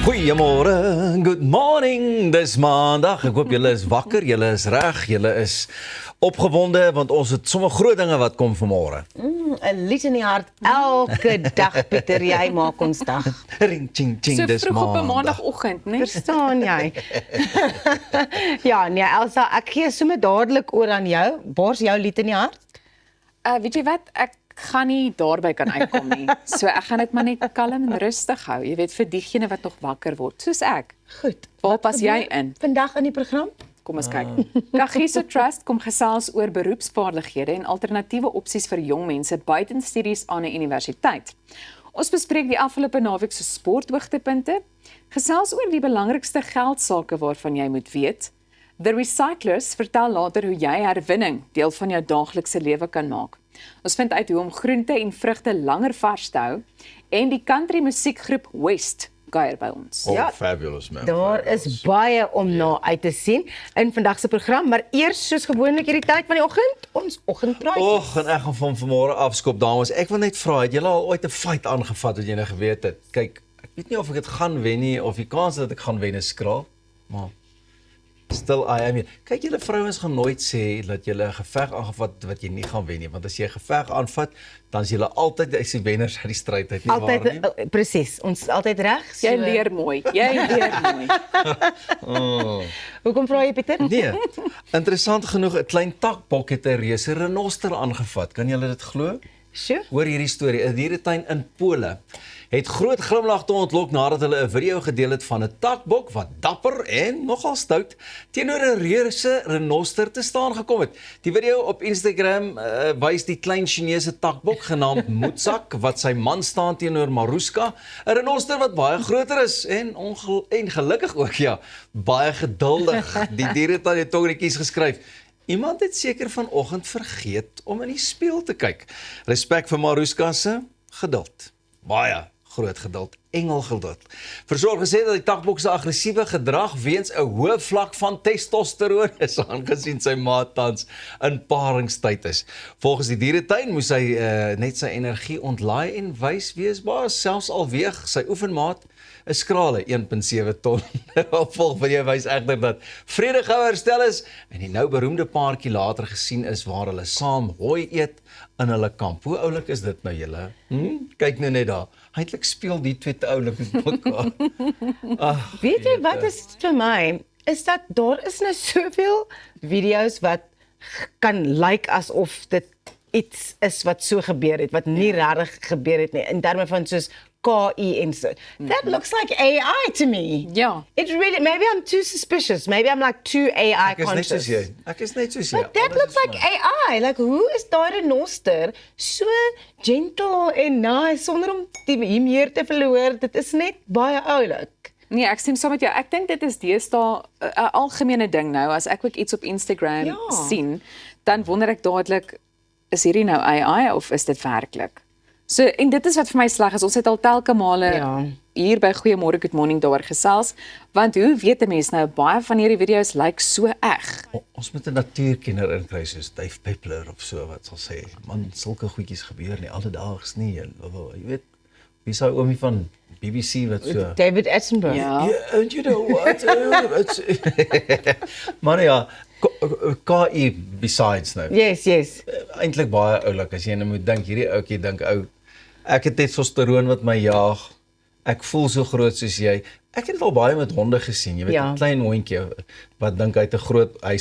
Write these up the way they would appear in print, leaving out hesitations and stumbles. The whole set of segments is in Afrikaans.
Goeiemôre, good morning, dis maandag, ek hoop julle is wakker, julle is reg, julle is opgewonde, want ons het sommer groot dinge wat kom vanmôre. 'n lied in die hart, elke dag, Pieter, jy maak ons dag. Ring, ching, ching, So dis vroeg op 'n maandag. maandagooggend, né? Verstaan jy? Ja, nee, Elsa, ek gee sommer dadelik oor aan jou. Waar's jou lied in die hart? Weet jy wat, ek gaan nie daarby kan uitkom nie. So ek gaan dit maar net kalm en rustig hou. Jy weet, vir diegene wat nog wakker word, soos ek. Goed. Waar pas jy in? Vandag in die program? Kom ons kyk. Kagiso Trust kom gesels oor beroepsvaardighede en alternatiewe opsies vir jong mense buiten studies aan 'n universiteit. Ons bespreek die afgelope naweek se sporthoogtepunte, gesels oor die belangrikste geldsake waarvan jy moet weet. The Recyclers vertel later hoe jy herwinning deel van jou daaglikse lewe kan maak. Ons vind uit hoe om groente en vrugte langer vars te hou en die country musiekgroep West kuier by ons. Oh, Ja, fabulous man. Daar is baie om na uit te sien in vandag se program, maar eers soos gewoonlik hierdie tyd van die oggend, ons oggendpraatjie. Och, en ek gaan van vanmôre afskop, dames. Ek wil net vra, het julle al ooit 'n fight aangevat wat jy nou geweet het? Kyk, ek weet nie of ek dit gaan wen nie of die kans dat ek gaan wen is skraal, maar still I am here. Kyk, julle vrouens gaan nooit sê dat julle 'n geveg aangevat wat jy nie gaan wen nie, want as jy 'n geveg aanvat, dan is julle altyd die wenners uit die stryd uit, nie waar nie? Altyd presies, ons is altyd reg. Jy leer mooi. Jy leer mooi. Hoekom vra jy, Pieter? Nee, interessant genoeg, 'n klein takbok het 'n reuse renoster aangevat. Kan julle dit glo? Sjoe. Hoor hierdie storie, 'n dieretuin in Pole het groot glimlag te ontlok nadat hulle 'n video gedeel het van 'n takbok wat dapper en nogal stout teenoor 'n reuse renoster te staan gekom het. Die video op Instagram wys die klein Chinese takbok genaamd Moetsak wat sy man staan teenoor Maruska, 'n renoster wat baie groter is en gelukkig ook ja, baie geduldig. Die dieretuin het tongretjies geskryf. Iemand het seker vanoggend vergeet om in die spieël te kyk. Respek vir Maruska se geduld. Baie groot geduld, engelgeduld. Versorg gesê dat die takbok se aggressiewe gedrag weens 'n hoë vlak van testosteroon is, aangesien sy maat tans in paringstyd is. Volgens die dieretuin moes hy net sy energie ontlaai en wys wees baas, selfs al weeg sy oefenmaat 'n skrale 1.7 ton. Opvolg van jy wys egter dat vrede gou herstel is en die nou beroemde paartjie later gesien is waar hulle saam hooi eet in hulle kamp. Hoe oulik is dit nou julle? Kyk nou net daar. Eintlik speel die twee te oulik met mekaar. Ag, Weet jy wat is vir my? Is dat daar is nou soveel video's wat kan lyk asof dit iets is wat so gebeur het, wat nie regtig gebeur het nie, in terme van soos KI en so. That looks like AI to me. Ja. It really, maybe I'm too suspicious. Maybe I'm like too AI Ek is net conscious. soos jy. Ek is net soos jy. But that Alles looks is like maar- AI. Like, hoe is daai renoster so gentle en nice sonder om die meer te verloor? Dit is net baie oulik. Nee, ek stem saam met jou. Ek dink dit is deesdae 'n algemene ding nou. As ek ook iets op Instagram Ja. sien, dan wonder ek dadelik, is hierdie nou AI of is dit werklik? So, en dit is wat vir my sleg is. Ons het al telke male Ja. hier by Goeiemôre Good Morning daaroor gesels, want hoe weet 'n mens nou, baie van hierdie video's lyk so eg. Ons moet 'n natuurkenner inkry soos Dave Peppler of so wat sal sê, man, sulke goedjies gebeur nie alledaags nie. Jy weet, wie is daai oomie van BBC wat so David Attenborough. Ja. Yeah, and you know what? Maar ja, KI besides nou. Yes, yes. Eintlik baie oulik as jy nou moet dink, hierdie ouetjie dink ek het testosteroon wat my jaag. Ek voel so groot soos jy. Ek het dit al baie met honde gesien. Jy weet, Ja. 'n klein hondjie wat dink hy's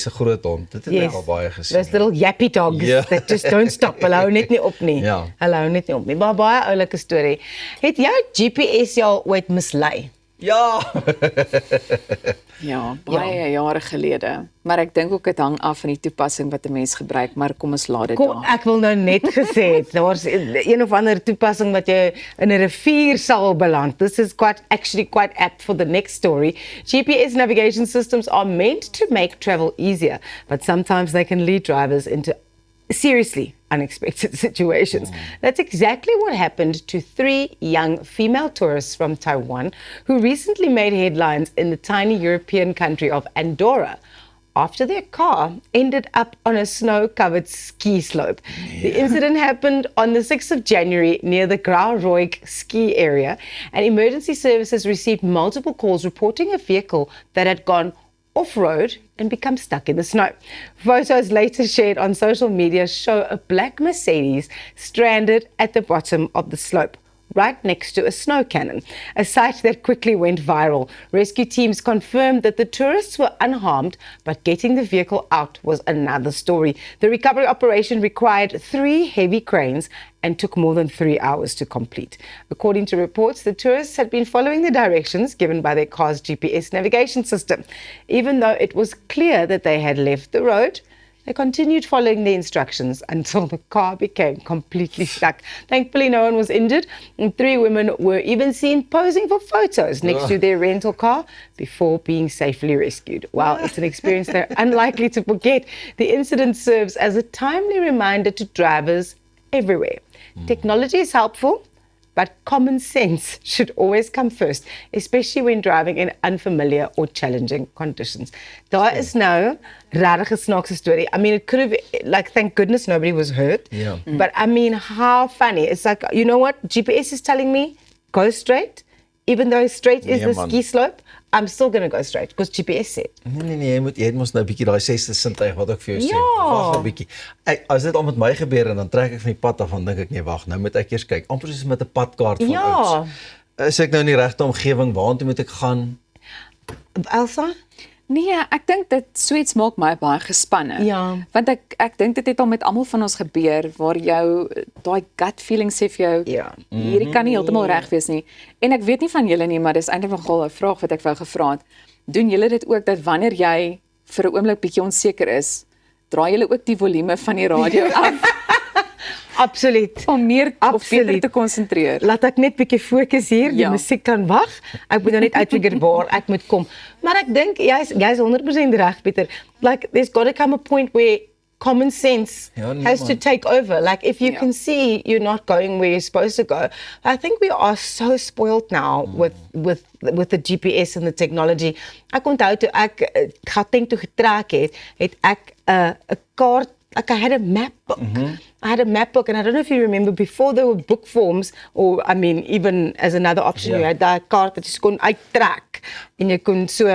'n groot hond. Dit het ek al baie gesien. Those little yappy dogs Ja. that just don't stop. Hulle hou net nie op nie. Ja. Hulle hou net nie op nie. Maar baie oulike storie. Het jou GPS jou ooit mislei? Ja. Ja, baie jare gelede. Maar ek dink ook dit hang af van die toepassing wat 'n mens gebruik, maar kom ons laat dit Kom, daar. ek wil nou net gesê het, daar's een of ander toepassing wat jy in 'n rivier sal beland. This is actually quite apt for the next story. GPS navigation systems are meant to make travel easier, but sometimes they can lead drivers into seriously unexpected situations. That's exactly what happened to 3 young female tourists from Taiwan who recently made headlines in the tiny European country of Andorra after their car ended up on a snow-covered ski slope. The incident happened on the 6th of January near the Grauroig ski area, and emergency services received multiple calls reporting a vehicle that had gone off-road and become stuck in the snow. Photos later shared on social media show a black Mercedes stranded at the bottom of the slope, right next to a snow cannon, a sight that quickly went viral. Rescue teams confirmed that the tourists were unharmed, but getting the vehicle out was another story. The recovery operation required 3 heavy cranes and took more than 3 hours to complete. According to reports, the tourists had been following the directions given by their car's GPS navigation system. Even though it was clear that they had left the road, they continued following the instructions until the car became completely stuck. Thankfully, no one was injured, and 3 women were even seen posing for photos next to their rental car before being safely rescued. Wow, it's an experience they're unlikely to forget. The incident serves as a timely reminder to drivers everywhere. Technology is helpful, but common sense should always come first, especially when driving in unfamiliar or challenging conditions. Daar is nou regtig 'n snaakse story. I mean, it could have, like, thank goodness nobody was hurt. Yeah. But I mean, how funny. It's like, you know what? GPS is telling me, go straight. Even though straight is Nee, the man. ski slope, I'm still going to go straight, because GPS said. Nee, jy het mos nou 'n bietjie daai 6de sintuig wat ek vir jou sê. Ja. Wag 'n bietjie. As dit al met my gebeur en dan trek ek van die pad af, dan dink ek nee, wag, nou moet ek eers kyk. Amper soos met 'n padkaart van Ja. ouds. Is ek nou in die regte omgewing? Waartoe moet ek gaan? Elsa? Nee, ek dink dit suits maak my baie gespanne. Ja. Want ek dink dit het al met almal van ons gebeur waar jou daai gut feeling sê vir jou, Ja. hierdie kan nie heeltemal reg wees nie. En ek weet nie van julle nie, maar dis eintlik nogal 'n vraag wat ek wou gevra het. Doen julle dit ook dat wanneer jy vir 'n oomblik bietjie onseker is, draai julle ook die volume van die radio af Absoluut. om meer of Absoluut. beter te konsentreer? Laat ek net bietjie fokus hier, die Ja. musiek kan wag. Ek moet nou net uitfigure waar ek moet kom. Maar ek dink jy's 100% reg, Pieter. Like, there's got to come a point where common sense Ja, nee, has to man. take over. Like, if you Ja. can see you're not going where you're supposed to go. I think we are so spoiled now with the GPS and the technology. Ek onthou toe ek Gauteng toe getrek het ek 'n kaart. Like, I had a map book. I had a map book, and I don't know if you remember, before there were book forms, or I mean, even as another option, Ja. you had daai kaart wat jy kon uittrek en jy kon so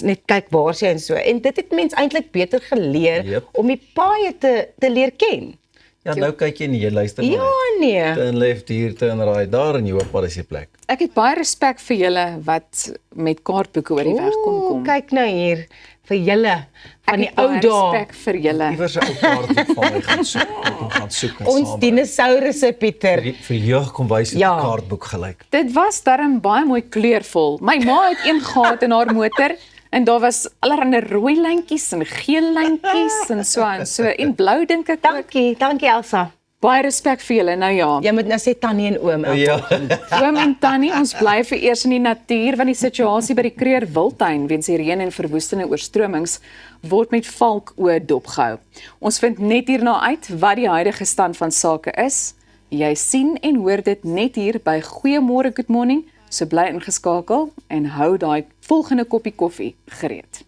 net kyk waar jy en so. En dit het mens eintlik beter geleer Yep. om die paaie te leer ken. Ja, nou kyk jy nie, jy luister maar. Ja, nee. Turn left hier, turn right daar en jy hoop wat is die plek. Ek het baie respek vir julle wat met kaartboeke oor die weg kon kom. Kyk nou hier vir julle van Ek die het baie ou dae. respek vir julle. Iewers 'n ou kaartjie van my gaan soek. Ek moet gaan soek en Ons saam. dinosourusse, Pieter. Vir jeug kom wys het 'n Ja. kaartboek gelyk. Dit was darm baie mooi kleurvol. My ma het een gehad in haar motor en daar was allerlei rooi lyntjies en geel lyntjies en so en blou dink ek ook. Dankie Elsa. Baie respek vir julle. Nou ja, Jy moet nou sê tannie en oom. Elsa. Ja. oom en tannie, ons bly vir eers in die natuur want die situasie by die Kruger Wildtuin weens die reën en verwoestende oorstromings word met valkoë dopgehou. Ons vind net hierna uit wat die huidige stand van sake is. Jy sien en hoor dit net hier by Goeiemôre Good Morning. So bly ingeskakel en hou daai volgende koppie koffie gereed.